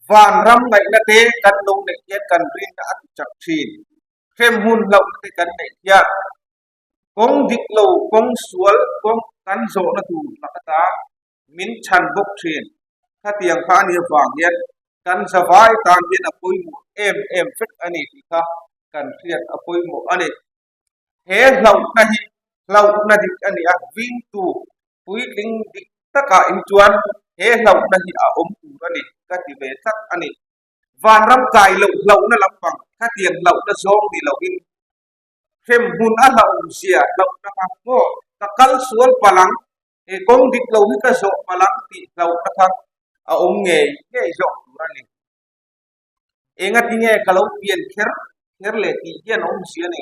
van ram ngai na te kan lo nei hian kan rin na at chak thin khem hun lo te kan nei hian kong dik lo kong sual kong kan zo na tu na ta min chan bok thin kha tiang kha ni wang hian kan zawai tan hian apoi mu em fit ani ti kha kan riat apoi mu ani he lau na dik ani a wing tu pui ling dik taka in chuan he lau na hi a tu ani ka ti ve sat ani van ram kai lau na lampang kha tiang lau na zong ni lau in khem hun a lau sia lau na ka mo ta kal sual palang e kong dik lau hi ka zo palang ti lau na ka a nge zo ani enga ti nge kalau pian kher le ti hian sia ni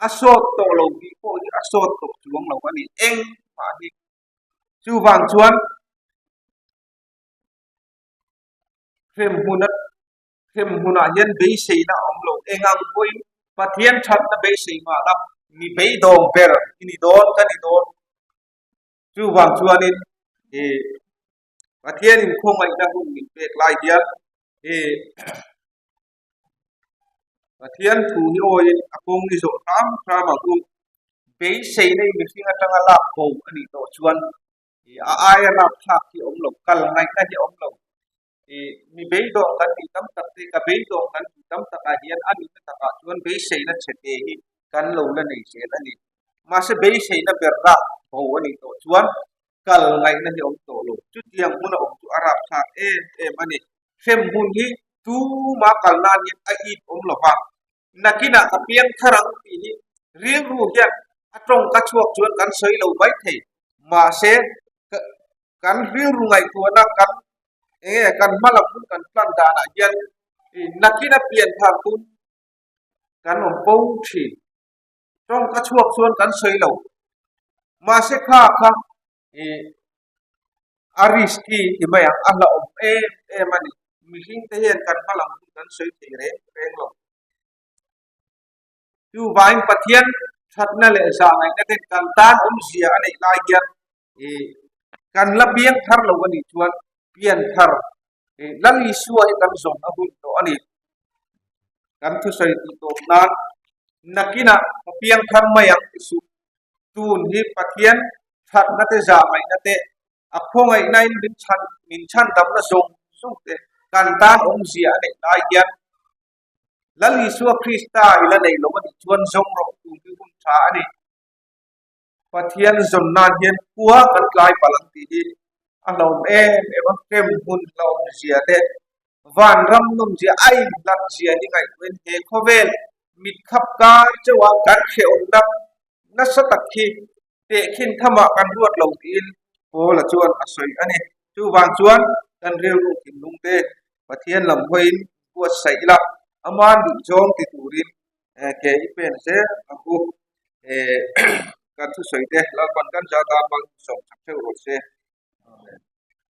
aso to lo bi ko ni aso to chuang lo ani eng ma hi chu wang chuan khem huna hian be sei na lo engang koi pathian that na be sei ma la mi be dong per ini don ka ni don chu wang chuan in pathian in khong ai na hu mi pe lai hian pathian thu hi oi akong ni zo tam ma ku be sei nei mi singa tanga la ko ani to chuan a ai na thak ki lo kal ngai ka hi lo mi be do kan ti tam tak te ka be do kan ti tam tak a hian ani ta ka chuan be sei na chete hi kan lo la nei se ani ma se be sei na ber ra ko ani to chuan kal ngai na hi to lo chu tiang mun a chu arab tha ani khem hun hi tu ma kal na ni a i lo ha nakina apiang tharang ti hi riêng ru hian atong ka chuak chuan kan soi lo bai thei ma se kan riêng ru ngai tu na kan kan malam pun kan plan da na hian nakina pian thar tu kan po thi trong ka chuak chuan kan soi lo ma se kha aris ki imaya ala mani mi hing te hian kan malam pun kan soi thei reng lo tu vain pathian that na le sa ngai na te kan tan sia ani lai hian kan la biang thar lo ani chuan pian thar lali suwa hi kan zong a hun to ani kan thu sai ti to nan nakina piang thar mayang su tun hi pathian that na te za mai na te a khongai nai min chan dam na zong te kan tan sia ani lai hian lali suwa krista ila nei lo ani chuan zong ro tu ti hun tha ani pathian zon na hian kuwa kan klai palang ti hi alom kem hun lo sia te van ram num sia ai lat sia ni ngai wen he khovel mit khap ka chawa kan kheu dak na sa takhi te khin thama kan ruat lo tin po la chuan asoi ani chu wang chuan kan reu ru kin lung te pathian lam hoin ko sai la aman du jong ti turin ke ipen se aku kan thu soi te la kan ja ta bang som chak ro se